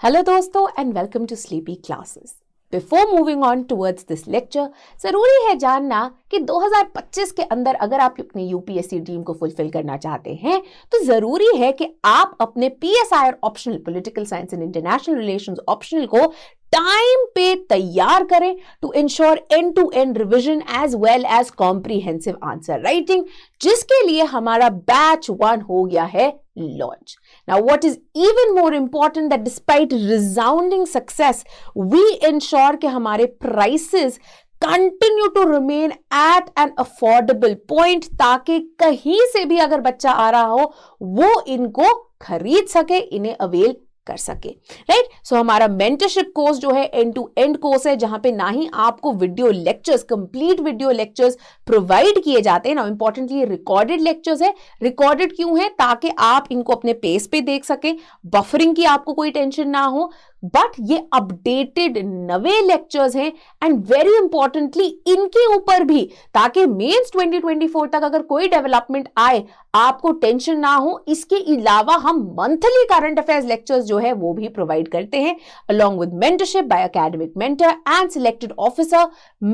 Hello दोस्तों and welcome to sleepy classes. Before moving on towards this lecture, जरूरी है जानना कि 2025 के अंदर अगर आप अपनी यूपीएससी ड्रीम को फुलफिल करना चाहते हैं तो जरूरी है कि आप अपने पीएसआई और optional political science and international relations optional को टाइम पे तैयार करें to ensure end to end revision as well as comprehensive answer writing, जिसके लिए हमारा बैच 1 हो गया है launch. Now, what is even more important that despite resounding success, we ensure कि हमारे prices continue to remain at an affordable point ताकि कहीं से भी अगर बच्चा आ रहा हो वो इनको खरीद सके, इन्हें अवेल कर सके, राइट। सो हमारा मेंटरशिप कोर्स जो है एंड टू एंड कोर्स है, जहां पे ना ही आपको video lectures, complete video lectures provide किए जाते हैं, ना इंपॉर्टेंटली रिकॉर्डेड लेक्चर्स है। रिकॉर्डेड क्यों है? ताकि आप इनको अपने पेस पे देख सकें, बफरिंग की आपको कोई टेंशन ना हो, बट ये अपडेटेड नवे लेक्चर्स हैं एंड वेरी इंपॉर्टेंटली इनके ऊपर भी, ताकि मेंस 2024 तक अगर कोई डेवलपमेंट आए आपको टेंशन ना हो। इसके अलावा हम मंथली करंट अफेयर्स लेक्चर्स जो है वो भी प्रोवाइड करते हैं along with mentorship by academic mentor and selected officer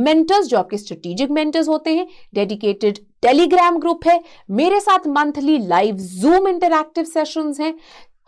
mentors जो आपके स्ट्रेटेजिक मेंटर्स होते हैं। डेडिकेटेड टेलीग्राम ग्रुप है, मेरे साथ monthly live Zoom interactive sessions हैं,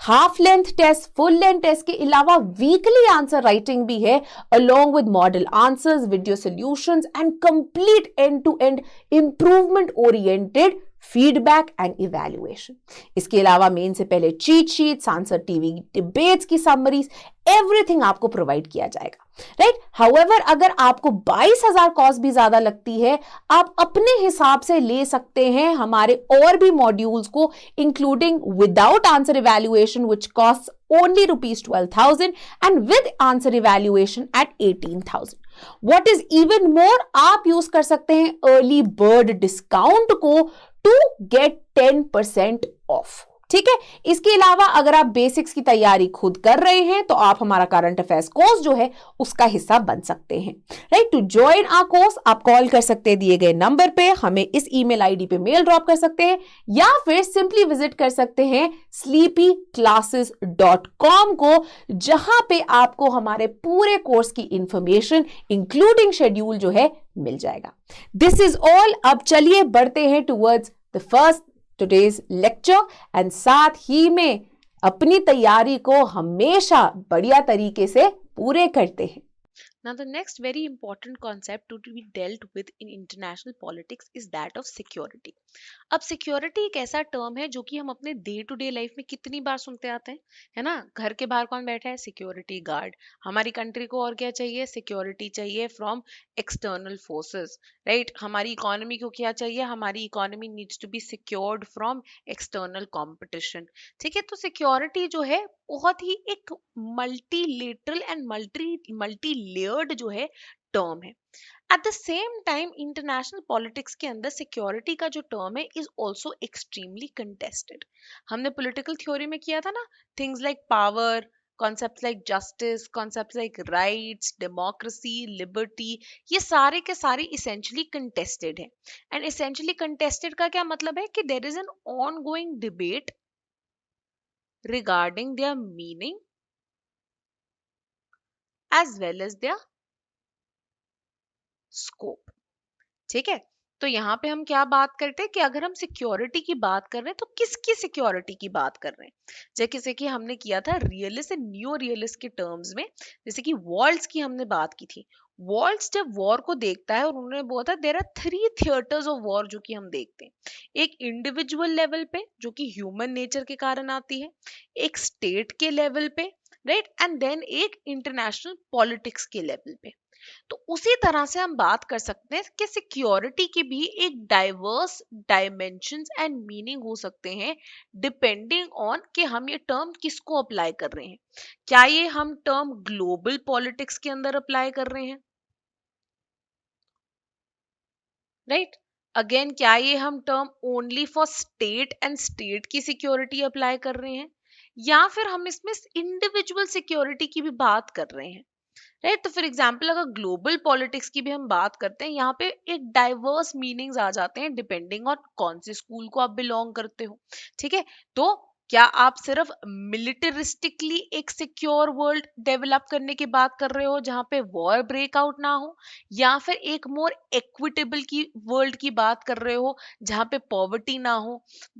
half length test, full length test के अलावा वीकली आंसर राइटिंग भी है along with model answers, video solutions and complete end to end improvement oriented feedback and evaluation. इसके अलावा मेन से पहले cheat sheets, answer TV debates की summaries, everything आपको प्रोवाइड किया जाएगा, राइट। हाउएवर अगर आपको 22,000 कॉस्ट भी ज्यादा लगती है, आप अपने हिसाब से ले सकते हैं हमारे और भी मॉड्यूल्स को, including without answer evaluation which cost only rupees 12,000 and with answer evaluation at 18,000. What is even more, आप यूज कर सकते हैं अर्ली बर्ड डिस्काउंट को टू गेट 10% ऑफ, ठीक है। इसके अलावा अगर आप बेसिक्स की तैयारी खुद कर रहे हैं तो आप हमारा करंट अफेयर्स कोर्स जो है उसका हिस्सा बन सकते हैं, right. To join our course आप कॉल कर सकते हैं दिए गए नंबर पे, हमें इस ईमेल आईडी पे मेल ड्रॉप कर सकते हैं या फिर सिंपली विजिट कर सकते हैं sleepyclasses.com को, जहां पे आपको हमारे पूरे कोर्स की इंफॉर्मेशन इंक्लूडिंग शेड्यूल जो है मिल जाएगा। This is all. अब चलिए बढ़ते हैं towards the first today's lecture and साथ ही में अपनी तैयारी को हमेशा बढ़िया तरीके से पूरे करते हैं। Now, the next very important concept to be dealt with in international politics is that of security. अब सिक्योरिटी एक ऐसा टर्म है जो कि हम अपने डे टू डे लाइफ में कितनी बार सुनते आते हैं, है ना। घर के बाहर कौन बैठा है? Security guard. हमारी कंट्री को और क्या चाहिए? सिक्योरिटी चाहिए फ्रॉम एक्सटर्नल फोर्सेस, राइट। हमारी इकोनॉमी को क्या चाहिए? हमारी economy needs to be secured from external competition, ठीक है। तो सिक्योरिटी जो है बहुत ही एक मल्टीलेटरल एंड मल्टी लेयर्ड जो है टर्म है। At the same time international politics के अंदर सिक्योरिटी का जो टर्म है इज ऑल्सो एक्सट्रीमली कंटेस्टेड। हमने पॉलिटिकल थ्योरी में किया था ना, things like power, concepts like justice, concepts like rights, democracy, liberty, ये सारे के सारे इसेंशियली कंटेस्टेड है। एंड इसेंशियली कंटेस्टेड का क्या मतलब है? कि there is an ongoing debate regarding their meaning as well as their scope, ठीक है। तो यहाँ पे हम क्या बात करते हैं कि अगर हम सिक्योरिटी की बात कर रहे हैं तो किसकी सिक्योरिटी की बात कर रहे हैं? जैसे कि हमने किया था रियलिस्ट एंड न्यू रियलिस्ट के टर्म्स में, जैसे कि वॉल्ट्स की हमने बात की थी। वॉल्ट्स जब वॉर को देखता है और उन्होंने बोला था there are 3 theatres of war जो कि हम देखते हैं। एक इंडिविजुअल लेवल पे जो कि ह्यूमन नेचर के कारण आती है, एक स्टेट के लेवल पे, राइट, एंड देन एक इंटरनेशनल पॉलिटिक्स के लेवल पे। तो उसी तरह से हम बात कर सकते हैं कि सिक्योरिटी की भी एक डाइवर्स डायमेंशंस एंड मीनिंग हो सकते हैं डिपेंडिंग ऑन कि हम ये टर्म किसको अप्लाई कर रहे हैं। क्या ये हम टर्म ग्लोबल पॉलिटिक्स के अंदर अप्लाई कर रहे हैं, राइट। अगेन क्या ये हम term only for state and state की सिक्योरिटी अप्लाई कर रहे हैं, या फिर हम इसमें इंडिविजुअल सिक्योरिटी की भी बात कर रहे हैं, राइट। तो फॉर एग्जाम्पल अगर ग्लोबल पॉलिटिक्स की भी हम बात करते हैं, यहाँ पे एक डाइवर्स मीनिंग्स आ जाते हैं डिपेंडिंग ऑन कौन से स्कूल को आप बिलोंग करते हो, ठीक है। तो क्या आप सिर्फ मिलिटरिस्टिकली एक सिक्योर वर्ल्ड डेवलप करने की बात कर रहे हो जहां पे वॉर ब्रेकआउट ना हो, या फिर एक मोर इक्विटेबल की वर्ल्ड की बात कर रहे हो जहां पे पॉवर्टी ना हो,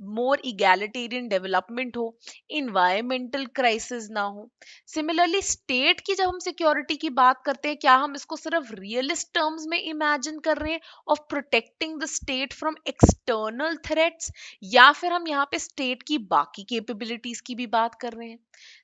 मोर इगैलिटेरियन डेवलपमेंट हो, इन्वायरमेंटल क्राइसिस ना हो? सिमिलरली स्टेट की जब हम सिक्योरिटी की बात करते हैं, क्या हम इसको सिर्फ रियलिस्ट टर्म्स में इमेजिन कर रहे हैं of protecting the state from external threats, या फिर हम यहाँ पे स्टेट की बाकी कैपेबिलिटीज की भी बात कर रहे हैं?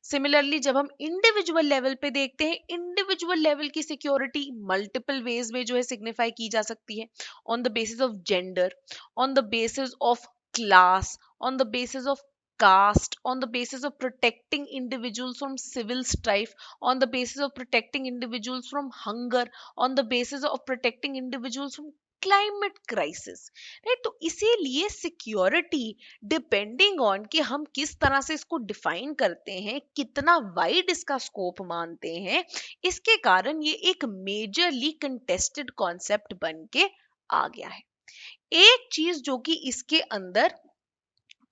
सिमिलरली जब हम इंडिविजुअल लेवल पे देखते हैं, इंडिविजुअल लेवल की सिक्योरिटी मल्टीपल वेज में जो है सिग्निफाई की जा सकती है, on the basis of gender, on the basis of class, on the basis of caste, on the basis of protecting individuals from civil strife, on the basis of protecting individuals from hunger, on the basis of protecting individuals from climate crisis, right? तो इसीलिए security depending on कि हम किस तरह से इसको define करते हैं, कितना वाइड इसका स्कोप मानते हैं, इसके कारण ये एक मेजरली कंटेस्टेड कॉन्सेप्ट बन के आ गया है। एक चीज जो कि इसके अंदर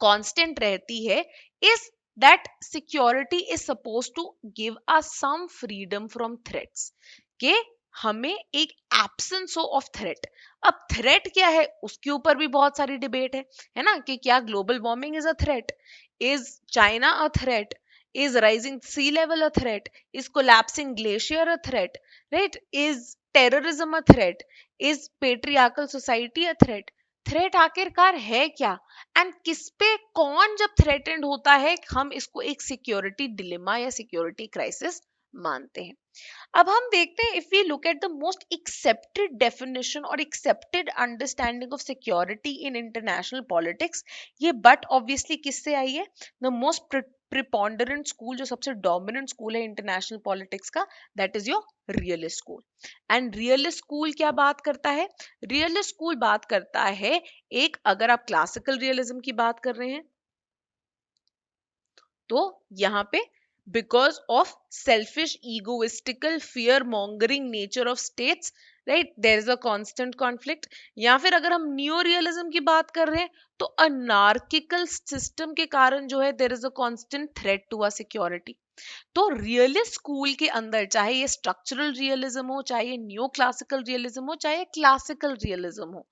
कांस्टेंट रहती है is that security is suppose to give us some freedom from threats, के हमें एक एब्सेंस हो ऑफ थ्रेट। अब थ्रेट क्या है उसके ऊपर भी बहुत सारी डिबेट है ना, कि क्या global warming is a threat, is China a threat, is rising sea level a threat, is collapsing glacier a threat, right? Is terrorism a threat, is patriarchal society a threat? Threat आखिरकार है क्या, and किस पे कौन जब threatened होता है हम इसको एक सिक्योरिटी डिलेमा या सिक्योरिटी क्राइसिस मानते हैं? अब हम देखते हैं, if we look at the most accepted definition और accepted understanding of security in international politics, ये बट ऑब्वियसली किससे आई है? द मोस्ट प्रिपॉन्डरेंट स्कूल, जो सबसे डोमिनेंट स्कूल है इंटरनेशनल पॉलिटिक्स का, that is your realist school. And realist school क्या बात करता है? रियलिस्ट स्कूल बात करता है, एक अगर आप क्लासिकल रियलिज्म की बात कर रहे हैं तो यहाँ पे because of selfish egoistical fear mongering nature of states, right, there is a constant conflict. या फिर अगर हम न्यू रियलिज्म की बात कर रहे हैं तो अनार्किकल सिस्टम के कारण जो है there is a constant threat to a security. तो रियलिस्ट स्कूल के अंदर चाहे ये स्ट्रक्चरल रियलिज्म हो, चाहे ये न्यू क्लासिकल रियलिज्म हो, चाहे क्लासिकल रियलिज्म हो,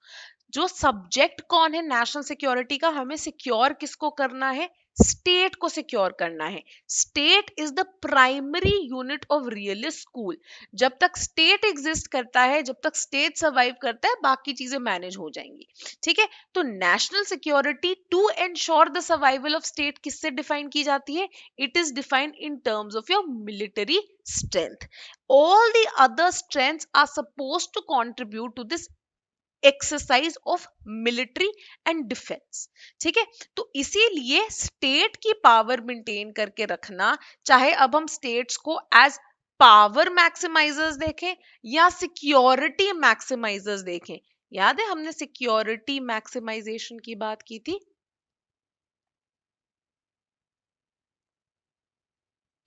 जो सब्जेक्ट कौन है नेशनल सिक्योरिटी का, हमें सिक्योर किसको करना है? स्टेट को सिक्योर करना है। State is the primary unit of realist school. जब तक स्टेट एग्जिस्ट करता है, जब तक स्टेट सर्वाइव करता है, बाकी चीजें मैनेज हो जाएंगी। ठीक है, तो national security to ensure the survival of state किससे डिफाइन की जाती है? It is defined in terms of your military strength. All the other strengths are supposed to contribute to this exercise of military and defence. ठीक है, तो इसीलिए state की power maintain करके रखना, चाहे अब हम स्टेट्स को एज पावर मैक्सिमाइजर्स देखें या सिक्योरिटी मैक्सिमाइजर्स देखें, याद है हमने सिक्योरिटी मैक्सिमाइजेशन की बात की थी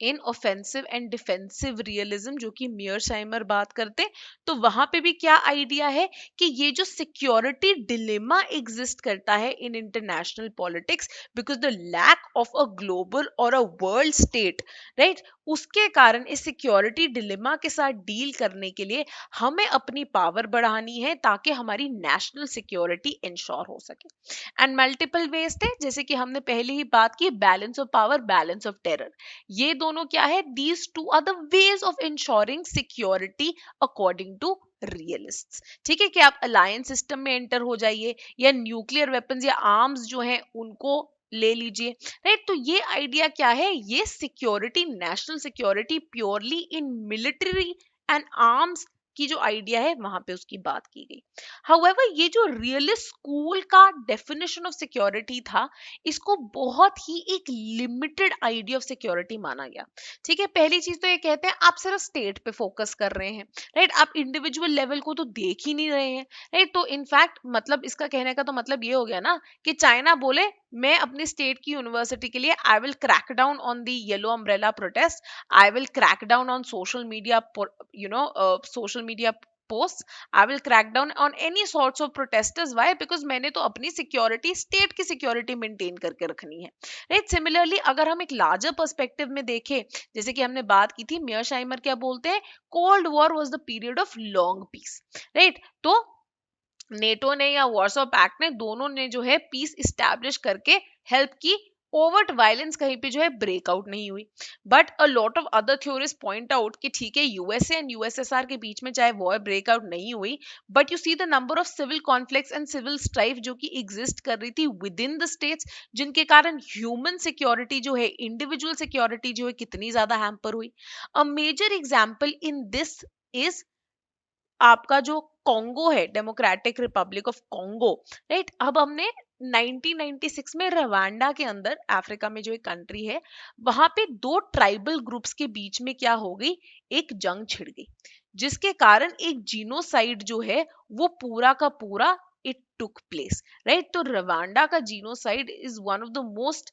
इन ऑफेंसिव एंड डिफेंसिव रियलिज्म, जो कि मियरसाइमर बात करते, तो वहां पे भी क्या आइडिया है कि ये जो सिक्योरिटी डिलेमा एग्जिस्ट करता है in international politics because the lack of a global और अ वर्ल्ड स्टेट, राइट, उसके कारण इस सिक्योरिटी डिलेमा के साथ डील करने के लिए हमें अपनी पावर बढ़ानी है ताकि हमारी नेशनल सिक्योरिटी इंश्योर हो सके। एंड मल्टीपल वेज थे, जैसे कि हमने पहले ही बात की, balance of power, balance of terror, ये दोनों क्या है? These two are the ways of ensuring security according to realists. ठीक है, कि आप अलायंस सिस्टम में एंटर हो जाइए या न्यूक्लियर वेपन्स या आर्म्स जो हैं उनको ले लीजिए, राइट? तो ये आइडिया क्या है? ये security, national security purely in military and arms की जो आइडिया है वहां पे उसकी बात की गई। हाउएवर ये जो रियलिस्ट स्कूल का डेफिनेशन ऑफ सिक्योरिटी था, इसको बहुत ही एक लिमिटेड आइडिया ऑफ सिक्योरिटी माना गया। ठीक है, पहली चीज तो ये कहते हैं आप सिर्फ स्टेट पे फोकस कर रहे हैं, राइट, आप इंडिविजुअल लेवल को तो देख ही नहीं रहे हैं, राइट। तो इनफैक्ट मतलब इसका कहने का तो मतलब ये हो गया ना कि चाइना बोले मैं अपनी स्टेट की यूनिवर्सिटी के लिए I will crack down on the yellow umbrella protest, I will crack down on social media, social media posts. I will crack down on any sorts of protesters. Why? Because मैंने तो अपनी security, state की security maintain करके रखनी है, right. Similarly अगर हम एक लार्जर पर्सपेक्टिव में देखें, जैसे कि हमने बात की थी, मेयरशाइमर क्या बोलते हैं, cold war was the period of long peace, right. तो नेटो ने या वॉर्सो पैक्ट ने, दोनों ने जो है पीस इस्टेब्लिश करके हेल्प की. ओवर्ट वायलेंस कहीं पे जो है ब्रेकआउट नहीं हुई. But a lot of other theorist point out कि ठीक है, यूएसए एंड यूएसएसआर के बीच में चाहे वॉर ब्रेकआउट नहीं हुई, but you see the number of civil conflicts and civil strife जो कि एग्जिस्ट कर रही थी विद इन द स्टेट्स, जिनके कारण ह्यूमन सिक्योरिटी जो है, इंडिविजुअल सिक्योरिटी जो है, कितनी ज्यादा हैम्पर हुई. A major example in this is आपका जो कॉन्गो है, Democratic Republic of Congo, right. अब हमने 1996 में रवांडा के अंदर, अफ्रीका में जो एक कंट्री है, वहां पे दो ट्राइबल ग्रुप्स के बीच में क्या हो गई, एक जंग छिड़ गई, जिसके कारण एक जीनोसाइड जो है वो पूरा का पूरा इट टुक प्लेस, राइट. तो रवांडा का genocide is one of the most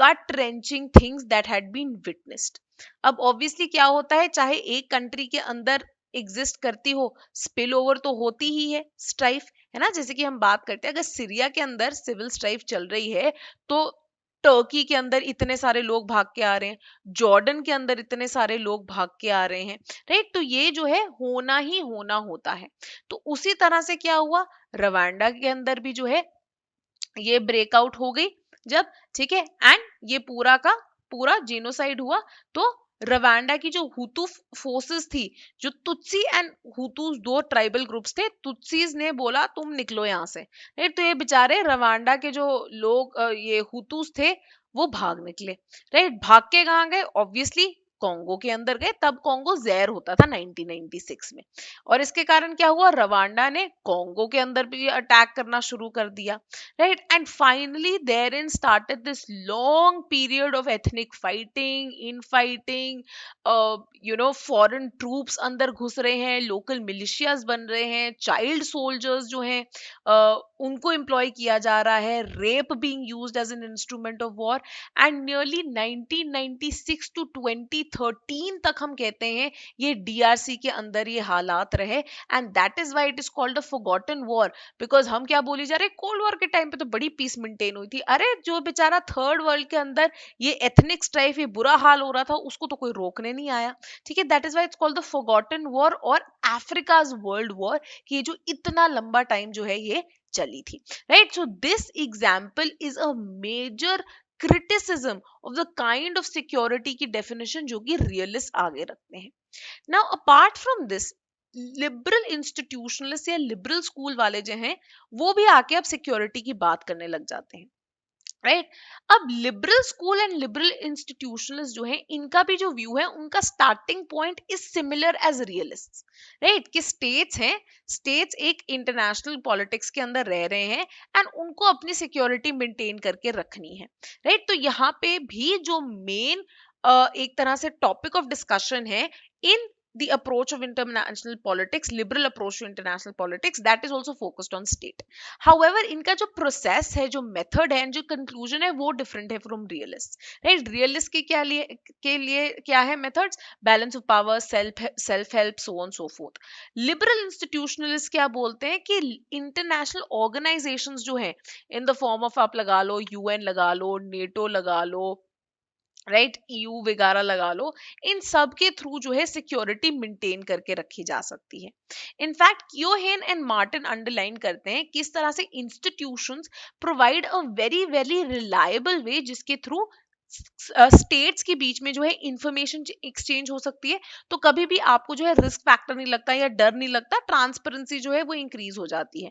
gut wrenching things that had been witnessed. अब ऑब्वियसली क्या होता है, चाहे एक कंट्री के अंदर एग्जिस्ट करती हो, स्पिल ओवर तो होती ही है, स्ट्राइफ, है ना. जैसे कि हम बात करते हैं, अगर सीरिया के अंदर सिविल स्ट्राइफ चल रही है, तो टर्की के अंदर इतने सारे लोग भाग के आ रहे हैं, जॉर्डन के अंदर इतने सारे लोग भाग के आ रहे हैं, राइट. तो ये जो है होना ही होना होता है. तो उसी तरह से क्या हुआ, रवांडा के अंदर भी जो है ये ब्रेकआउट हो गई जब, ठीक है, एंड ये पूरा का पूरा जेनोसाइड हुआ. तो रवांडा की जो हुतू फोर्सेस थी, जो तुत्सी एंड हुतूस, दो ट्राइबल ग्रुप्स थे, तुत्सीज ने बोला तुम निकलो यहाँ से, राइट. तो ये बेचारे रवांडा के जो लोग ये हुतूस थे, वो भाग निकले, राइट. भाग के कहाँ गए, ऑब्वियसली कॉन्गो के अंदर गए. तब कॉन्गो ज़ैर होता था 1996 में, और इसके कारण क्या हुआ, रवांडा ने कॉन्गो के अंदर भी अटैक करना शुरू कर दिया, right. And finally therein started this long period of ethnic fighting, infighting, foreign troops अंदर घुस रहे हैं, local militias बन रहे हैं, child soldiers जो हैं उनको employ किया जा रहा है, rape being used as an instrument of war, and nearly 1996 to 2013 तक हम कहते हैं ये DRC के अंदर ये हालात रहे. and that is why it is called a forgotten war, because हम क्या बोली जा रहे, कोल्ड वॉर के टाइम पे तो बड़ी पीस मेंटेन हुई थी. अरे जो बेचारा थर्ड वर्ल्ड के अंदर ये एथनिक स्ट्राइफ, ये बुरा हाल हो रहा था, उसको तो कोई रोकने नहीं आया, ठीक है. That is why it's called the forgotten war और अफ्रीकाज वर्ल्ड वॉर, कि ये जो इतना लंबा टाइम जो है ये चली थी, right. So this example is a major criticism of the kind of security की डेफिनेशन जो कि रियलिस्ट आगे रखते हैं. Now apart from this, liberal institutionalist या लिबरल स्कूल वाले जो हैं, वो भी आके अब सिक्योरिटी की बात करने लग जाते हैं, राइट. अब liberal school and liberal institutionalist जो है, इनका भी जो व्यू है, उनका starting point is similar as realist, right. कि स्टेट्स हैं, स्टेट्स एक इंटरनेशनल पॉलिटिक्स के अंदर रह रहे हैं, एंड उनको अपनी सिक्योरिटी मेंटेन करके रखनी है, राइट. तो यहाँ पे भी जो मेन एक तरह से टॉपिक ऑफ डिस्कशन है इन the approach of international politics, liberal approach to international politics, that is also focused on state. However, इनका जो process है, जो method है, जो conclusion है, वो different है from realist, right. realist के लिए क्या है methods, balance of power, self help, so on so forth. liberal institutionalists क्या बोलते हैं कि international organizations जो है, in the form of आप लगा लो UN, लगा लो NATO, लगा लो, राइट, EU वगैरह लगा लो, इन सब के थ्रू जो है सिक्योरिटी मेंटेन करके रखी जा सकती है. In fact Keohane and Martin underline करते हैं किस तरह से institutions provide a very very reliable way जिसके थ्रू स्टेट्स के बीच में जो है इंफॉर्मेशन एक्सचेंज हो सकती है. तो कभी भी आपको जो है रिस्क फैक्टर नहीं लगता या डर नहीं लगता, ट्रांसपेरेंसी जो है वो इंक्रीज हो जाती है.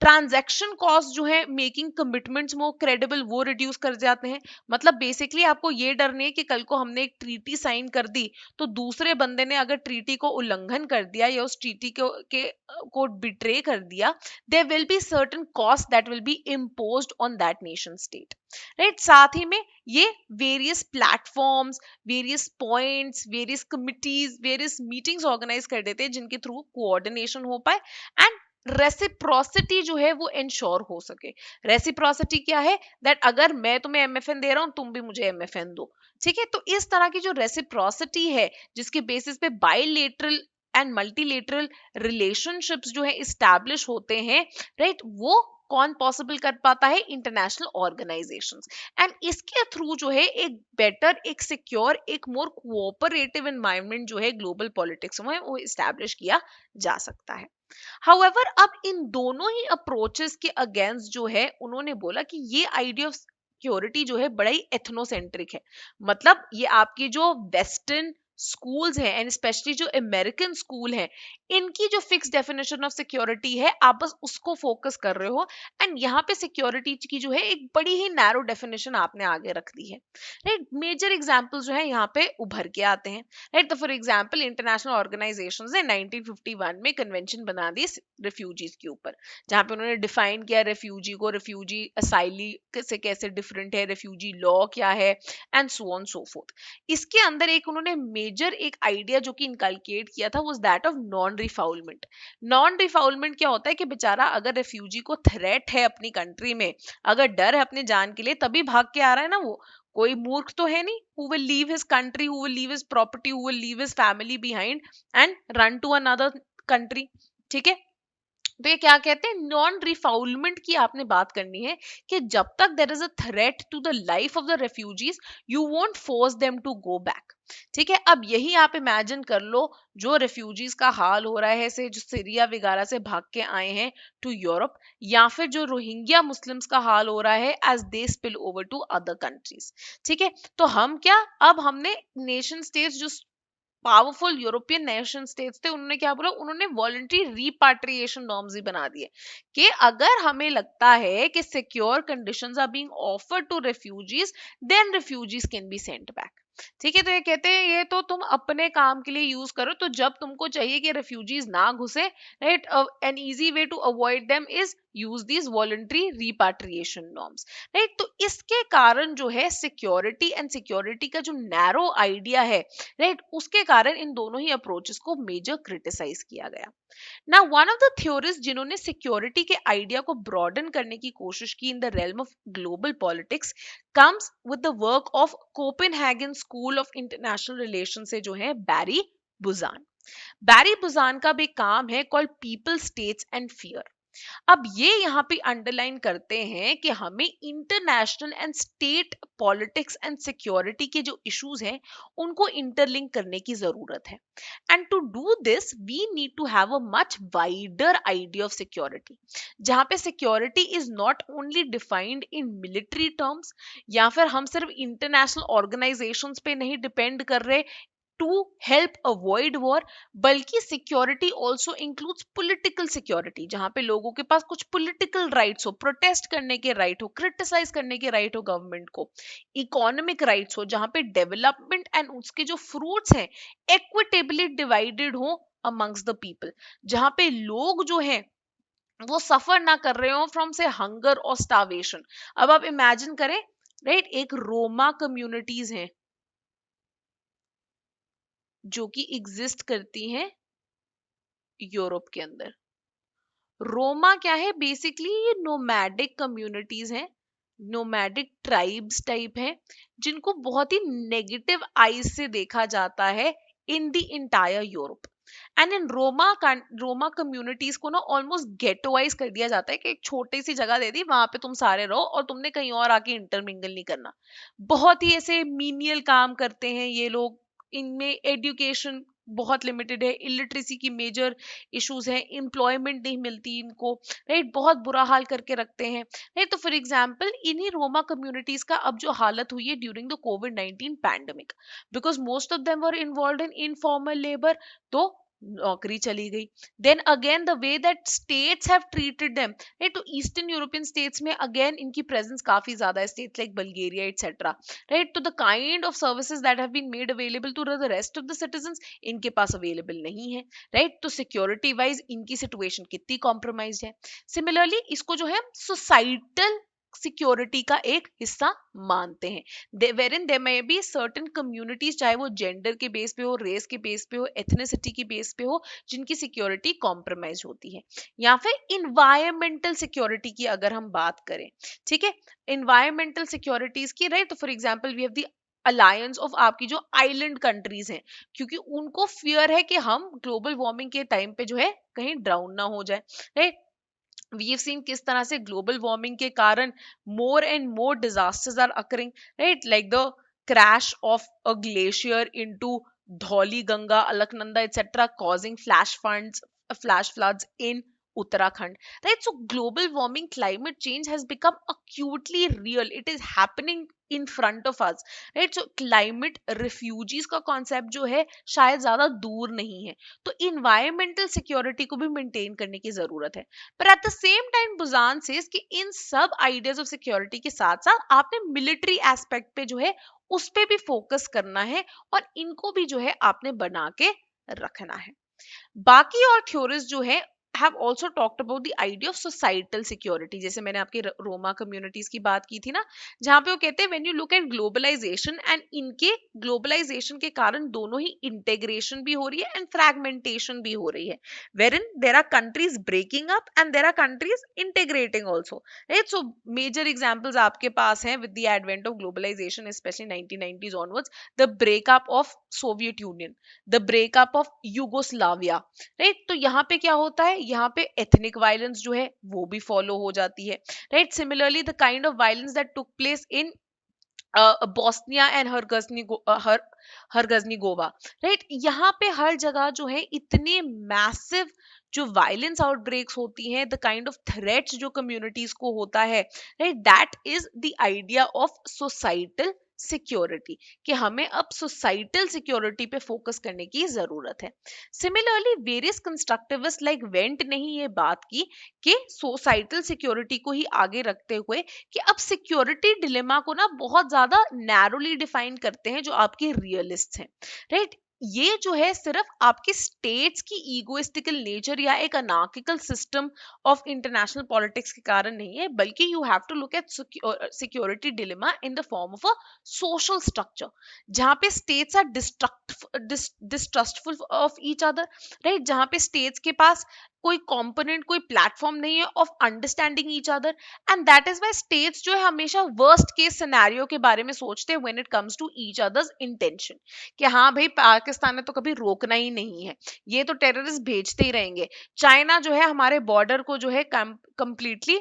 ट्रांजैक्शन कॉस्ट जो है, मेकिंग कमिटमेंट्स मोर क्रेडिबल, वो रिड्यूस कर जाते हैं. मतलब बेसिकली आपको ये डर नहीं है कि कल को हमने एक ट्रीटी साइन कर दी, तो दूसरे बंदे ने अगर ट्रीटी को उल्लंघन कर दिया या उस ट्रीटी को बिट्रे कर दिया, there will be certain cost that will be imposed on that nation state, right. साथ ही में ये various platforms, various points, various committees, various meetings organise कर देते हैं जिनके थ्रू कोऑर्डिनेशन हो पाए एंड रेसिप्रोसिटी जो है वो इंश्योर हो सके. रेसिप्रोसिटी क्या है, दैट अगर मैं तुम्हें MFN दे रहा हूं, तुम भी मुझे MFN दो, ठीक है. तो इस तरह की जो रेसिप्रोसिटी है, जिसके बेसिस पे बायलेटरल एंड मल्टीलेटरल रिलेशनशिप्स जो है इस्टेब्लिश होते हैं, राइट, वो कौन पॉसिबल कर पाता है? International organisations. एंड इसके थ्रू जो है एक बेटर, एक सिक्योर, एक मोर कोऑपरेटिव एनवायरनमेंट जो है ग्लोबल पॉलिटिक्स में वो इस्टेब्लिश किया जा सकता है। हाउएवर अब इन दोनों ही अप्रोचेस के अगेंस्ट जो है उन्होंने बोला कि ये आइडिया ऑफ सिक्योरिटी जो है बड़ा ही एथनोसेंट्रिक है। मतलब ये आपकी जो वेस्टर्न स्कूल्स हैं एंड स्पेशली जो अमेरिकन स्कूल है, इनकी जो फिक्स डेफिनेशन ऑफ सिक्योरिटी है आप बस उसको फोकस कर रहे हो। एंड यहाँ पे सिक्योरिटी की जो है एक बड़ी ही नैरो डेफिनेशन आपने आगे रख दी है, राइट। मेजर एग्जांपल्स जो है यहाँ पे उभर के आते हैं, राइट। तो फॉर एग्जांपल इंटरनेशनल ऑर्गेनाइजेशंस ने 1951 में कन्वेंशन बना दी रिफ्यूजीज के ऊपर, जहाँ पे उन्होंने डिफाइन किया रेफ्यूजी को, रेफ्यूजी असाइली से कैसे डिफरेंट है, रेफ्यूजी लॉ क्या है, and so on so fourth. इसके अंदर एक उन्होंने मेजर एक आइडिया जो कि इनकलकेट किया था was that of non refoulement. Non refoulement क्या होता है कि बेचारा अगर रेफ्यूजी को थ्रेट है अपनी कंट्री में, अगर डर है अपने जान के लिए, तभी भाग के आ रहा है ना, वो कोई मूर्ख तो है नहीं who will leave his country, who will leave his property, who will leave his family behind and run to another country। ठीक है, तो ये क्या कहते हैं, नॉन रिफाउलमेंट की आपने बात करनी है कि जब तक there is a threat to the life of the refugees you won't force them to go back. ठीक है, अब यही आप इमेजिन कर लो जो रेफ्यूजीज का हाल हो रहा है, से जो सीरिया वगैरह से भाग के आए हैं टू यूरोप, या फिर जो रोहिंग्या मुस्लिम्स का हाल हो रहा है as they spill over to other countries. ठीक है, तो हम क्या, अब हमने नेशन स्टेट्स जो पावरफुल यूरोपियन नेशन स्टेट्स थे, उन्होंने क्या बोला, उन्होंने वॉलंटरी रिपाट्रिएशन नॉर्म्स ही बना दिए कि अगर हमें लगता है कि secure conditions are being offered to refugees, then refugees can be sent back. ठीक है, तो ये कहते हैं ये तो तुम अपने काम के लिए यूज करो, तो जब तुमको चाहिए कि रेफ्यूजीज ना घुसे, right, an easy way to avoid them is use these voluntary repatriation norms, right. तो इसके कारण जो है सिक्योरिटी एंड सिक्योरिटी का जो नैरो आइडिया है, राइट, उसके कारण इन दोनों ही अप्रोचेस को मेजर क्रिटिसाइज किया गया। Now one of the theorist जिन्होंने सिक्योरिटी के आइडिया को ब्रॉडन करने की कोशिश की in the realm of global politics comes with the work of Copenhagen school of international relation से जो है बैरी बुजान। बैरी बुजान का भी काम है called people, states and fear. अब ये यहाँ पे अंडरलाइन करते हैं कि हमें international and state politics and security के जो इश्यूज हैं उनको इंटरलिंक करने की जरूरत है। And to do this we need to have a much wider idea of security, जहाँ पे security is not only defined in military terms, या फिर हम सिर्फ इंटरनेशनल ऑर्गेनाइजेशंस पे नहीं डिपेंड कर रहे टू हेल्प अवॉइड वॉर, बल्कि security also includes political security, जहां पे लोगों के पास कुछ पॉलिटिकल राइट्स हो, प्रोटेस्ट करने के राइट हो, क्रिटिसाइज करने के राइट हो गवर्नमेंट को, इकोनॉमिक राइट्स हो, जहां पे डेवलपमेंट एंड उसके जो फ्रूट्स हैं इक्विटेबली डिवाइडेड हो अमंग्स द पीपल, जहां पे लोग जो हैं वो सफर ना कर रहे हो फ्रॉम से हंगर और स्टार्वेशन। अब आप इमेजिन करें, राइट, एक रोमा कम्युनिटीज हैं जो कि एग्जिस्ट करती हैं यूरोप के अंदर। रोमा क्या है, बेसिकली ये नोमैडिक कम्युनिटीज हैं, नोमैडिक ट्राइब्स टाइप हैं, जिनको बहुत ही नेगेटिव आईज से देखा जाता है in the entire Europe. And in Roma communities को ना ऑलमोस्ट गेटोवाइज कर दिया जाता है कि एक छोटी सी जगह दे दी, वहां पे तुम सारे रहो और तुमने कहीं और आके इंटरमिंगल नहीं करना। बहुत ही ऐसे मीनियल काम करते हैं ये लोग, इनमें एजुकेशन बहुत लिमिटेड है, इलिटरेसी की मेजर इश्यूज हैं, एम्प्लॉयमेंट नहीं मिलती इनको, राइट, बहुत बुरा हाल करके रखते हैं, राइट। तो फॉर एग्जांपल इन्हीं रोमा कम्युनिटीज का अब जो हालत हुई है ड्यूरिंग द कोविड-19 pandemic, because most of them were involved in informal labour, तो नौकरी चली गई। Then again the way that states have treated them, right, तो ईस्टर्न यूरोपियन स्टेट्स में अगेन इनकी प्रेजेंस काफी ज्यादा है, states like Bulgaria etcetera, right. तो the kind of services that have been made available to the rest of the citizens इनके पास available नहीं है, राइट। तो सिक्योरिटी वाइज इनकी सिचुएशन कितनी कॉम्प्रोमाइज है। सिमिलरली इसको जो है सोसाइटल सिक्योरिटी का एक हिस्सा मानते हैं, wherein there may be certain communities, चाहे वो जेंडर के बेस पे हो, रेस के बेस पे हो, एथनिसिटी के बेस पे हो, जिनकी सिक्योरिटी कॉम्प्रोमाइज होती है। या फिर इन्वायरमेंटल सिक्योरिटी की अगर हम बात करें, ठीक है, इन्वायरमेंटल सिक्योरिटीज की, राइट, तो for example we have the alliance of आपकी जो आइलैंड कंट्रीज हैं, क्योंकि उनको फियर है कि हम ग्लोबल वार्मिंग के टाइम पे जो है कहीं ड्राउन ना हो जाए, राइट। वी हैव सीन किस तरह से ग्लोबल वार्मिंग के कारण more and more disasters are occurring, right, like the crash of a glacier into Dhauli Ganga, Alaknanda etc, causing flash floods in Uttarakhand, right? So global warming, climate change has become acutely real. It is happening in front of us, right? So climate refugees का concept जो है शायद ज्यादा दूर नहीं है, तो environmental security को भी maintain करने की जरूरत है। पर at the same time Buzan says कि इन सब आइडियाज ऑफ सिक्योरिटी के साथ साथ आपने मिलिट्री एस्पेक्ट पे जो है उस पे भी फोकस करना है, और इनको भी जो है आपने बना के रखना है। बाकी और थ्योरीज जो है have also talked about the idea of societal security, जैसे मैंने आपकी रोमा कम्युनिटीज की बात की थी ना, जहां पे वो कहते हैं when you look at globalization, and इनके ग्लोबलाइजेशन के कारण दोनों ही इंटेग्रेशन भी हो रही है एंड फ्रैगमेंटेशन भी हो रही है, wherein there are countries breaking up and there are countries integrating also, right? So major examples आपके पास हैं with the advent of globalization, especially 1990s onwards, the breakup of Soviet Union, the breakup of Yugoslavia, right. तो यहाँ पे क्या होता है, यहाँ पे एथनिक वायलेंस जो है वो भी फॉलो हो जाती है, right. Similarly the kind of violence that took place in Bosnia and हरगजनी गोवा, राइट। यहाँ पे हर जगह जो है इतने मैसिव जो वायलेंस आउटब्रेक्स होती हैं, द काइंड ऑफ थ्रेट्स जो कम्युनिटीज को होता है, right, that is the idea of societal security, कि हमें अब सोसाइटल सिक्योरिटी पे फोकस करने की जरूरत है। Similarly various constructivist like went ने ही ये बात की कि सोसाइटल सिक्योरिटी को ही आगे रखते हुए कि अब सिक्योरिटी डिलेमा को ना बहुत ज्यादा नैरोली डिफाइन करते हैं जो आपके रियलिस्ट हैं, राइट। ये जो है सिर्फ आपके स्टेट्स की ईगोइस्टिकल नेचर या एक anarchical system of international politics के कारण नहीं है, बल्कि you have to look at security dilemma in the form of a social structure, जहां पे states are distrustful of each other, right, जहां पे स्टेट्स के पास कोई कंपोनेंट, कोई प्लेटफॉर्म नहीं है of understanding each other, and that is why states जो है हमेशा वर्स्ट केस सिनेरियो के बारे में सोचते हैं when it comes to each other's intention, कि हाँ भाई पाकिस्तान ने तो कभी रोकना ही नहीं है, ये तो टेररिस्ट भेजते ही रहेंगे, चाइना जो है हमारे बॉर्डर को जो है कंप्लीटली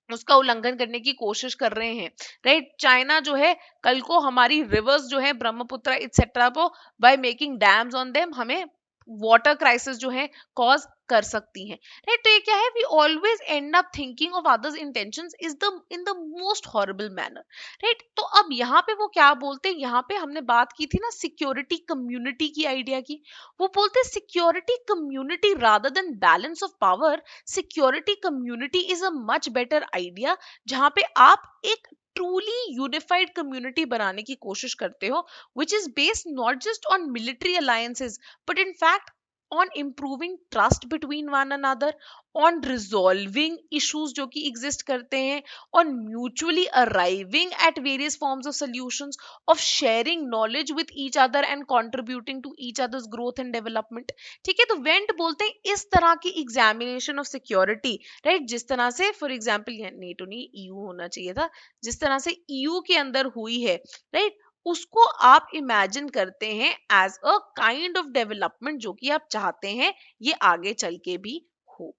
उसका उल्लंघन करने की कोशिश कर रहे हैं, राइट। चाइना जो है कल को हमारी रिवर्स जो है ब्रह्मपुत्र इट्सेट्रा को by making dams on them हमें वाटर क्राइसिस जो है कॉज कर सकती हैं, राइट। तो ये क्या है, we always end up thinking of others intentions is the in the most horrible manner, right. तो अब यहाँ पे वो क्या बोलते हैं, यहाँ पे हमने बात की थी ना सिक्योरिटी कम्युनिटी की आइडिया की, वो बोलते हैं security community rather than balance of power, security community is a much better idea, जहां पे आप एक ट्रूली यूनिफाइड कम्युनिटी बनाने की कोशिश करते हो, which is based not just on military alliances but in fact on improving trust between one another, on resolving issues जो कि exist करते हैं, on mutually arriving at various forms of solutions, of sharing knowledge with each other and contributing to each other's growth and development, ठीक है। तो went बोलते हैं इस तरह की एग्जामिनेशन ऑफ सिक्योरिटी, राइट, जिस तरह से फॉर एग्जाम्पल नेटो नहीं ईयू होना चाहिए था, जिस तरह से ईयू के अंदर हुई है, राइट, उसको आप इमेजिन करते हैं as a kind of development जो कि आप चाहते हैं ये आगे चल के भी हो।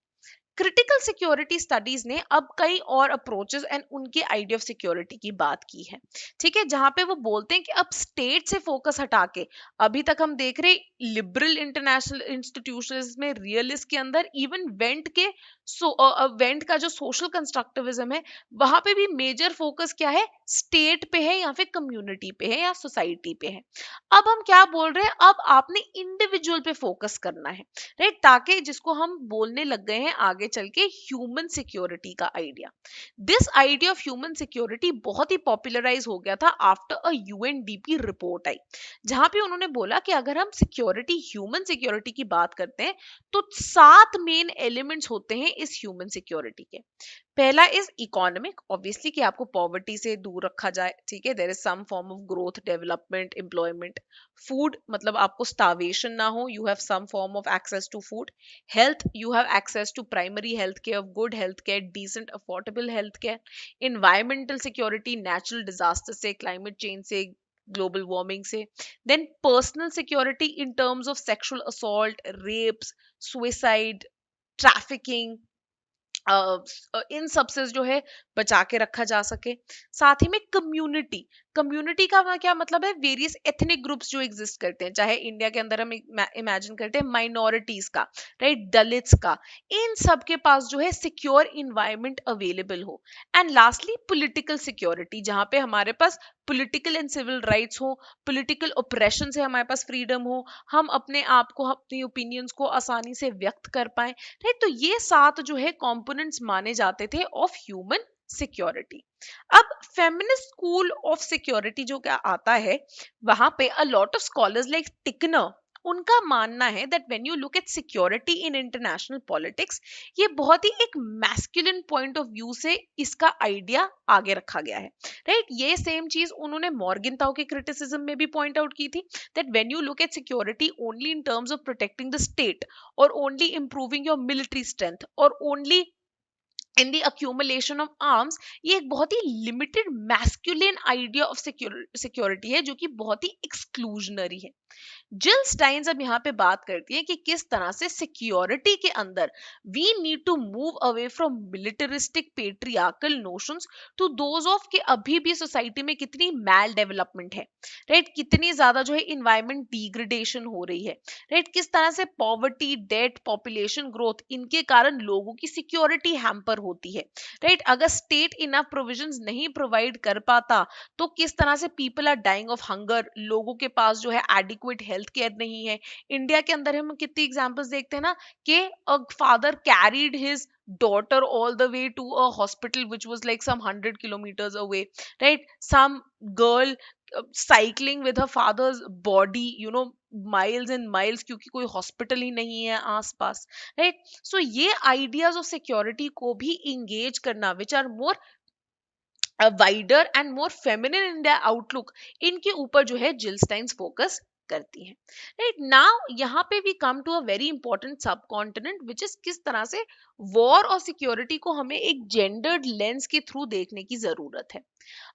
क्रिटिकल सिक्योरिटी स्टडीज ने अब कई और अप्रोचेस एंड उनके आइडिया ऑफ सिक्योरिटी की बात की है, ठीक है, जहां पे वो बोलते हैं कि अब स्टेट से फोकस हटा के, अभी तक हम देख रहे लिबरल इंटरनेशनल इंस्टीट्यूशंस में रियलिस्ट के अंदर इवन वेंट के वेंट का जो सोशल कंस्ट्रक्टिविज्म है वहां पे भी मेजर फोकस क्या है, स्टेट पे है या फिर कम्युनिटी पे है या सोसाइटी पे है। अब हम क्या बोल रहे हैं, अब आपने इंडिविजुअल पे फोकस करना है, राइट, ताकि जिसको हम बोलने लग गए हैं आगे चल के ह्यूमन सिक्योरिटी का idea. This idea of human security बहुत ही पॉपुलराइज हो गया था आफ्टर अ यूएनडीपी रिपोर्ट आई, जहां पे उन्होंने बोला कि अगर हम सिक्योरिटी ह्यूमन सिक्योरिटी की बात करते हैं तो 7 मेन एलिमेंट्स होते हैं इस ह्यूमन सिक्योरिटी के। पहला इज इकोनॉमिक, ऑब्वियसली कि आपको पॉवर्टी से दूर रखा जाए, ठीक है, there is some form of growth, development, employment. Food, मतलब आपको स्टार्वेशन ना हो, you have some form of access to food. Health, you have access to primary health care, good health care, decent affordable health care. Environmental security, natural disaster से, climate change से, global warming से। Then personal security in terms of sexual assault, rapes, suicide, trafficking, इन सब से जो है बचा के रखा जा सके। साथ ही में कम्युनिटी, कम्युनिटी का क्या मतलब है, वेरियस एथनिक ग्रुप्स जो एग्जिस्ट करते हैं, चाहे इंडिया के अंदर हम इमेजिन करते हैं माइनॉरिटीज का, राइट, दलित्स का, इन सब के पास जो है सिक्योर इन्वायरमेंट अवेलेबल हो। एंड लास्टली पॉलिटिकल सिक्योरिटी, जहां पे हमारे पास पॉलिटिकल एंड सिविल राइट्स हो, पॉलिटिकल ऑपरेशन से हमारे पास फ्रीडम हो, हम अपने आप को, अपनी ओपिनियंस को आसानी से व्यक्त कर पाए, राइट। तो ये 7 जो है कंपोनेंट्स माने जाते थे ऑफ ह्यूमन सिक्योरिटी। अब फेमिनिस्ट स्कूल ऑफ सिक्योरिटी जो क्या आता है, वहां पे अ lot of scholars like Tickner, उनका मानना है that when you look at security in international politics, ये बहुत ही एक मैस्कुलिन पॉइंट ऑफ व्यू से इसका आइडिया आगे रखा गया है, राइट। ये सेम चीज उन्होंने मॉर्गनटाउ के क्रिटिसिज्म में भी पॉइंट आउट की थी, that when you look at security only in terms of protecting the state, or only improving your military strength, or only in the accumulation of arms, ये एक बहुत ही limited masculine idea of security है, जो कि बहुत ही exclusionary है। जिल स्टाइन्स अब यहाँ पे बात करती है कि किस तरह से सिक्योरिटी के अंदर we need to move away from militaristic patriarchal notions to those of के अभी भी सोसाइटी में कितनी मैल डेवलपमेंट है, राइट, कितनी ज्यादा जो है इन्वायरमेंट डिग्रेडेशन हो रही है, राइट, किस तरह से पॉवर्टी, डेट, पॉपुलेशन ग्रोथ, इनके कारण लोगों की सिक्योरिटी हैम्पर होती है, राइट। अगर स्टेट इनफ प्रोविजंस नहीं प्रोवाइड कर पाता तो किस तरह से people are dying of hunger, लोगों के पास जो है एडिक्वेट हेल्थ केयर नहीं है। इंडिया के अंदर हम कितनी एग्जांपल्स देखते हैं ना, कि a father carried his daughter all the way to a hospital which was like some 100 kilometers away, right, some girl cycling with her father's body, miles and miles, क्योंकि कोई हॉस्पिटल ही नहीं है आसपास, राइट। सो ये आइडियाज ऑफ सिक्योरिटी को भी engage करना, which are more wider and more feminine in the outlook, इनके ऊपर जो है जिल स्टाइन्स फोकस करती हैं, राइट। नाउ यहाँ पे we come to a very important subcontinent which is किस तरह से वॉर और सिक्योरिटी को हमें एक जेंडर्ड लेंस के थ्रू देखने की जरूरत है।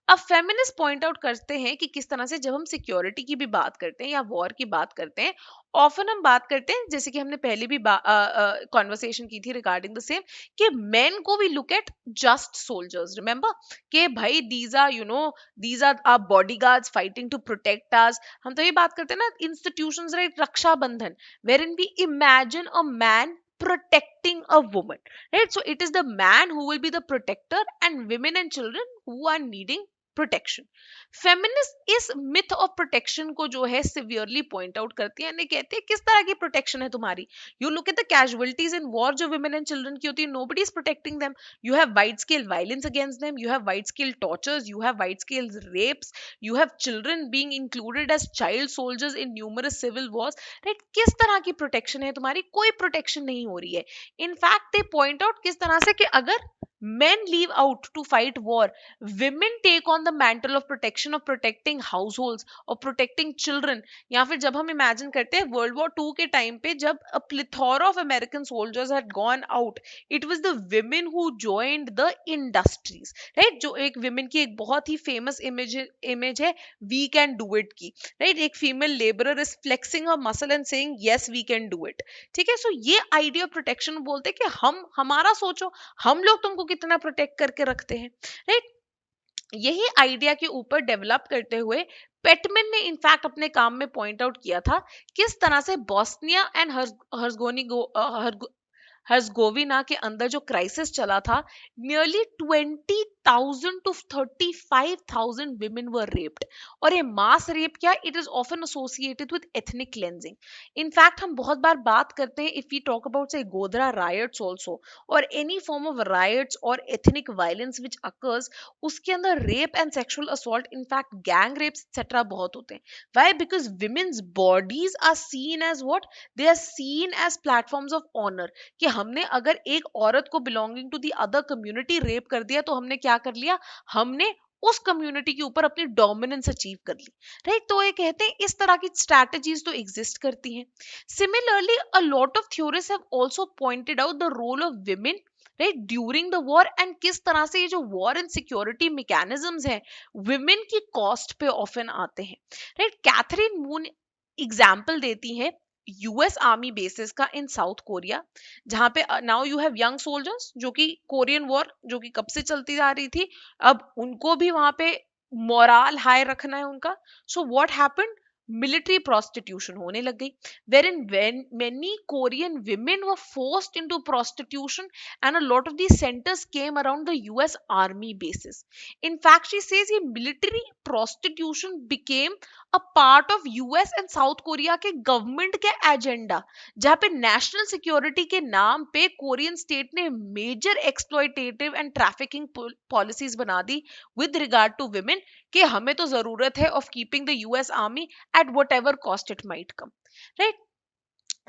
अब फेमिनिस्ट पॉइंट आउट करते हैं कि किस तरह से जब हम सिक्योरिटी की भी बात करते हैं या वॉर की बात करते हैं, ऑफन हम बात करते हैं, जैसे कि हमने पहले भी कॉन्वर्सेशन की थी रिगार्डिंग द सेम, कि मेन को we look at just soldiers, remember, कि भाई these are our bodyguards fighting to protect us. हम तो ये बात करते हैं ना institutions, right, Raksha Bandhan, wherein we imagine a man protecting a woman, right? So it is the man who will be the protector and women and children who are needing protection. Feminist इस myth of protection को जो है severely point out करती है, यानी कहते हैं किस तरह की प्रोटेक्शन है तुम्हारी। You look at the casualties in war जो वुमेन एंड चिल्ड्रन की होती है, nobody is protecting them. You have wide scale violence against them, you have wide scale tortures, you have wide scale rapes, you have children being included as child soldiers in numerous civil wars, right. किस तरह की protection है तुम्हारी? कोई protection नहीं हो रही है। इनफैक्ट दे पॉइंट आउट किस तरह से कि अगर men leave out to fight war, women take on the mantle of protection, of protecting households, of protecting children। या फिर जब हम इमेजिन करते हैं वर्ल्ड वॉर 2 के टाइम पे, जब a plethora of American soldiers had gone out, it was the women who joined the industries, right। जो एक women की एक बहुत ही famous image है we can do it की, right। एक female laborer is flexing her muscle and saying yes we can do it, ठीक है। सो ये आइडिया प्रोटेक्शन बोलते हैं कि हम, हमारा सोचो, हम लोग तुमको कितना प्रोटेक्ट करके रखते हैं, राइट। यही आइडिया के ऊपर डेवलप करते हुए पेटमैन ने इनफैक्ट अपने काम में पॉइंट आउट किया था किस तरह से बोस्निया एंड हर्जगोविना के अंदर जो क्राइसिस चला था, nearly 20,000 to 35,000 women were raped। और ये मास रेप क्या, it is often associated with ethnic cleansing. In fact हम बहुत बार बात करते हैं, if we talk about say Godhra riots also, और एनी फॉर्म ऑफ रायट्स और एथनिक वायलेंस व्हिच अकर्स, उसके अंदर rape and sexual assault, in fact gang rapes etcetera बहुत होते हैं। Why? Because women's bodies are seen as what? They are seen as platforms of honor, कि हमने अगर एक औरत को belonging to the other community rape कर दिया तो हमने क्या कर लिया, हमने उस कम्युनिटी के ऊपर अपनी डोमिनेंस अचीव कर ली, राइट। तो ये कहते हैं इस तरह की स्ट्रैटेजीज तो एग्जिस्ट करती हैं। Similarly a lot of theorist have also pointed out the role of women right, during the war, and किस तरह से ये जो वॉर एंड सिक्योरिटी मैकेनिज्म्स हैं विमेन की कॉस्ट पे ऑफन आते हैं। राइट, कैथरीन मून एग्जाम्पल देती है यूएस आर्मी बेसिस का इन साउथ कोरिया, जहां पे now you have young soldiers, जो कि कोरियन वॉर जो कि कब से चलती जा रही थी, अब उनको भी वहां पे मोराल हाई रखना है उनका। So what happened, military prostitution होने लग गई, wherein when many Korean women were forced into prostitution, and a lot of these centers came around the US army bases. In fact, she says ये military prostitution became a part of US and South Korea के government के agenda, जहां पे national security के नाम पे Korean state ने major exploitative and trafficking policies बना दी विद रिगार्ड टू विमेन, कि हमें तो जरूरत है of keeping the US army at whatever cost it might come. Right,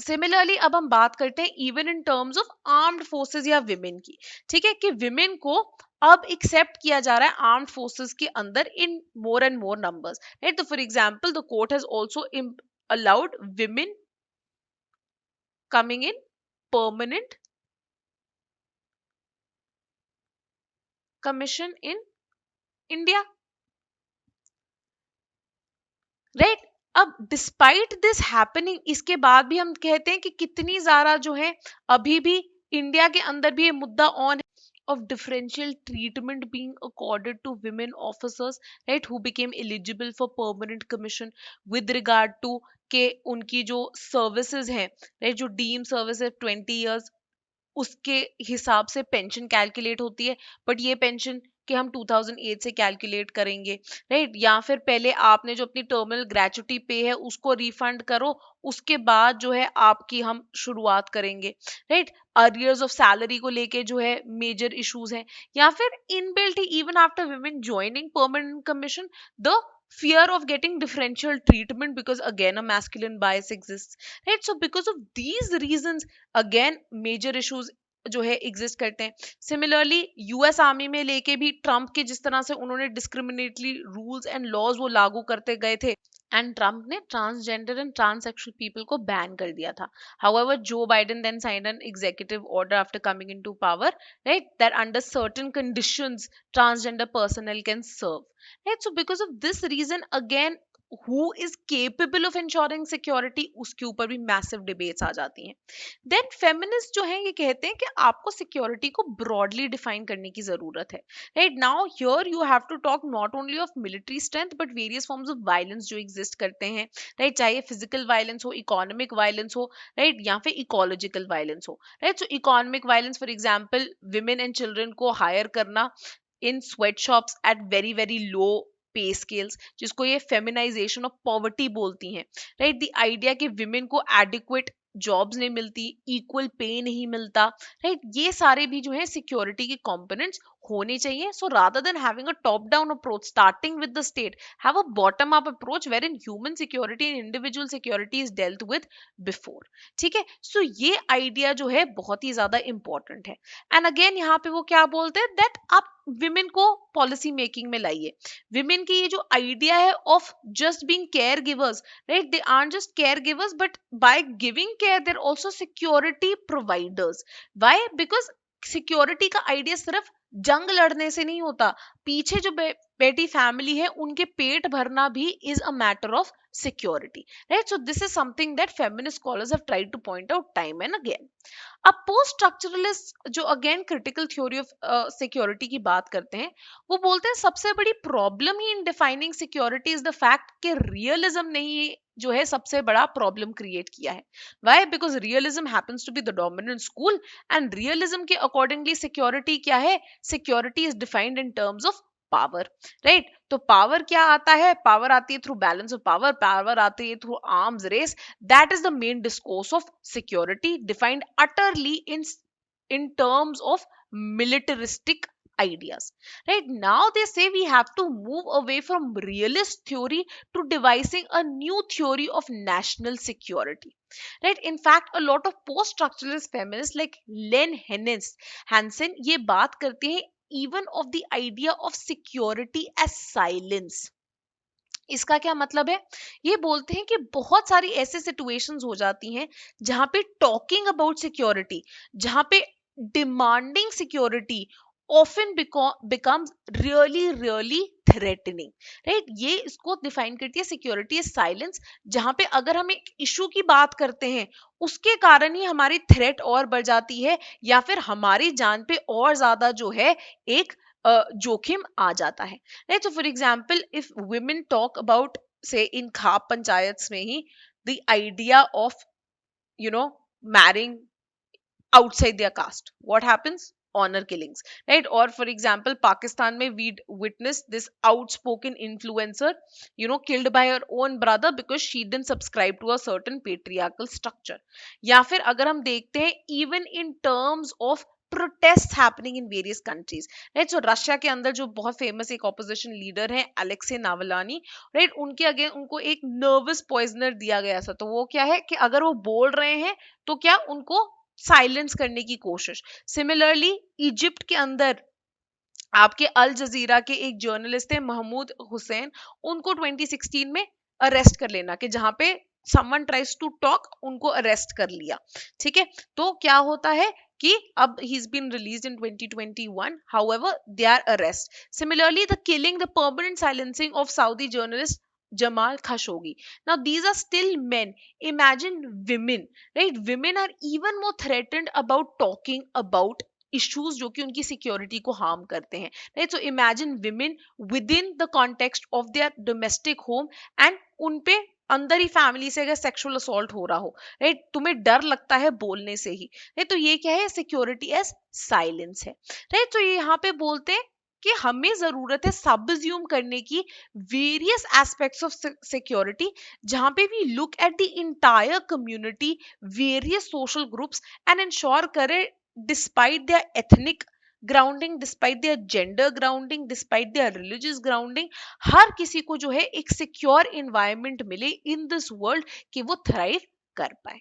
similarly अब हम बात करते हैं even in terms of armed forces या विमेन की। ठीक है, कि विमेन को अब एक्सेप्ट किया जा रहा है आर्म्ड फोर्सेस के अंदर in more and more numbers. Right, तो for example the court has also allowed women coming in permanent commission in India। Right, अब डिस्पाइट दिस हैपनिंग, इसके बाद भी हम कहते हैं कि कितनी ज्यादा जो है अभी भी इंडिया के अंदर भी ये मुद्दा on of differential treatment being accorded to women officers, right, who became eligible for permanent commission with regard to के उनकी जो सर्विसेज हैं, राइट, जो डीम सर्विस है 20 years, उसके हिसाब से पेंशन कैलकुलेट होती है, बट ये पेंशन कि हम 2008 से कैलकुलेट करेंगे। राइट, या फिर पहले आपने जो अपनी टर्मिनल ग्रेचुटी पे है उसको रिफंड करो, उसके बाद जो है आपकी हम शुरुआत करेंगे। राइट, अरियर्स ऑफ सैलरी को लेके जो है मेजर इश्यूज हैं, या फिर इनबिल्ट ही even after women joining permanent commission, the fear of getting differential treatment because again a masculine bias exists। right, so because of these reasons again major issues जो है एग्जिस्ट करते हैं। Similarly US army में लेके भी Trump के जिस तरह से उन्होंने डिस्क्रिमिनेटरी रूल्स एंड लॉज वो लागू करते गए थे, एंड ट्रम्प ने ट्रांसजेंडर एंड ट्रांससेक्सुअल पीपल को बैन कर दिया था। However Joe Biden then signed an executive order after coming into power, right, that under certain conditions transgender personnel can serve. Right, so because of this reason again who is capable of ensuring security, उसके ऊपर भी massive debates आ जाती हैं। Then feminist जो है ये कहते हैं कि आपको सिक्योरिटी को ब्रॉडली डिफाइन करने की जरूरत है। Right, now here you have to talk not only of military strength but various forms of violence जो एग्जिस्ट करते हैं। राइट, चाहे फिजिकल वायलेंस हो, इकोनॉमिक वायलेंस हो, राइट, या फिर इकोलॉजिकल वायलेंस हो। Right, so economic violence for example women and children को हायर करना in sweatshops at very very low pay scales, जिसको ये फेमिनाइजेशन ऑफ पॉवर्टी बोलती हैं। राइट, द आइडिया कि विमेन को एडिक्वेट जॉब्स नहीं मिलती, इक्वल पे नहीं मिलता। राइट, ये सारे भी जो है सिक्योरिटी के कंपोनेंट्स होने चाहिए। So rather than having a top down approach starting with the state, have a bottom up approach wherein human security and individual security is dealt with before. ठीक है, सो ये आइडिया जो है बहुत ही ज्यादा इंपॉर्टेंट है। एंड अगेन यहाँ पे वो क्या बोलते हैं दैट आप विमेन को पॉलिसी मेकिंग में लाइए। विमेन की ये जो आइडिया है of just being care givers, right, they aren't just caregivers but by giving care they're also security providers। why, because security का आइडिया सिर्फ जंग लड़ने से नहीं होता, पीछे जो बेटी फैमिली है उनके पेट भरना भी is a matter of security. Right, so this is something that feminist scholars have tried two point out time and again. अब पोस्ट स्ट्रक्चरलिस्ट जो again critical theory of security की बात करते हैं, वो बोलते हैं सबसे बड़ी problem he in defining security is the fact कि रियलिज्म ने ही जो है सबसे बड़ा प्रॉब्लम क्रिएट किया है। Why, because realism happens to be the dominant school, and realism के अकॉर्डिंगली सिक्योरिटी क्या है, security is defined in terms of power. Right, तो पावर क्या आता है, पावर आती है through balance of power, power आती है through arms race. That is the main discourse of security defined utterly in terms of militaristic ideas। Right, now they say we have to move away from realist theory to devising a new theory of national security। Right, in fact a lot of post structuralist feminists like Len Hansen ये बात करते हैं even of the idea of security as silence। इसका क्या मतलब है, ये बोलते हैं कि बहुत सारी ऐसे सिचुएशंस हो जाती हैं जहां पे टॉकिंग अबाउट सिक्योरिटी, जहां पे demanding security often becomes really threatening, right? ये इसको डिफाइन करती है सिक्योरिटी इज साइलेंस, जहां पे अगर हम एक इशू की बात करते हैं उसके कारण ही हमारी थ्रेट और बढ़ जाती है, या फिर हमारी जान पे और ज्यादा जो है एक जोखिम आ जाता है, right? So for example if women talk about say in khap panchayat में ही the idea of marrying outside their caste, what happens? Honor killings, right? Or for example, Pakistan mein we witnessed this outspoken influencer killed by her own brother because she didn't subscribe to a certain patriarchal structure. या फिर अगर हम देखते हैं even in terms of protests happening in various countries, right? So Russia के अंदर जो बहुत फेमस एक ऑपोजिशन लीडर है अलेक्से नावलानी, राइट, उनके अगेंस्ट उनको एक नर्वस पॉइजनर दिया गया था, तो वो क्या है कि अगर वो बोल रहे हैं तो क्या उनको साइलेंस करने की कोशिश। सिमिलरली इजिप्ट के अंदर आपके अल जजीरा के एक जर्नलिस्ट थे महमूद हुसैन, उनको 2016 में अरेस्ट कर लेना कि जहां पे समवन ट्राइज टू टॉक उनको अरेस्ट कर लिया, ठीक है? तो क्या होता है कि अब he is been released in 2021, however they are arrest. Similarly the killing, the permanent silencing of Saudi journalist Jamal Khashoggi. Now, these are still men. Imagine women, right? Women are even more threatened about talking about issues जो कि उनकी security को harm करते हैं, right? So imagine women with in the context of their domestic home and उन पे अंदर ही family से अगर सेक्सुअल असॉल्ट हो रहा हो, राइट, तुम्हें डर लगता है बोलने से ही, राइट? तो ये क्या है? सिक्योरिटी एज साइलेंस है, राइट? तो ये यहाँ पे बोलते हैं कि हमें जरूरत है सबज्यूम करने की वेरियस एस्पेक्ट्स ऑफ सिक्योरिटी, जहां पे we look at the entire community, various social groups and ensure करें despite their ethnic grounding, despite their gender grounding, despite their religious grounding, हर किसी को जो है एक सिक्योर एनवायरनमेंट मिले इन दिस वर्ल्ड कि वो थ्राइव कर पाए।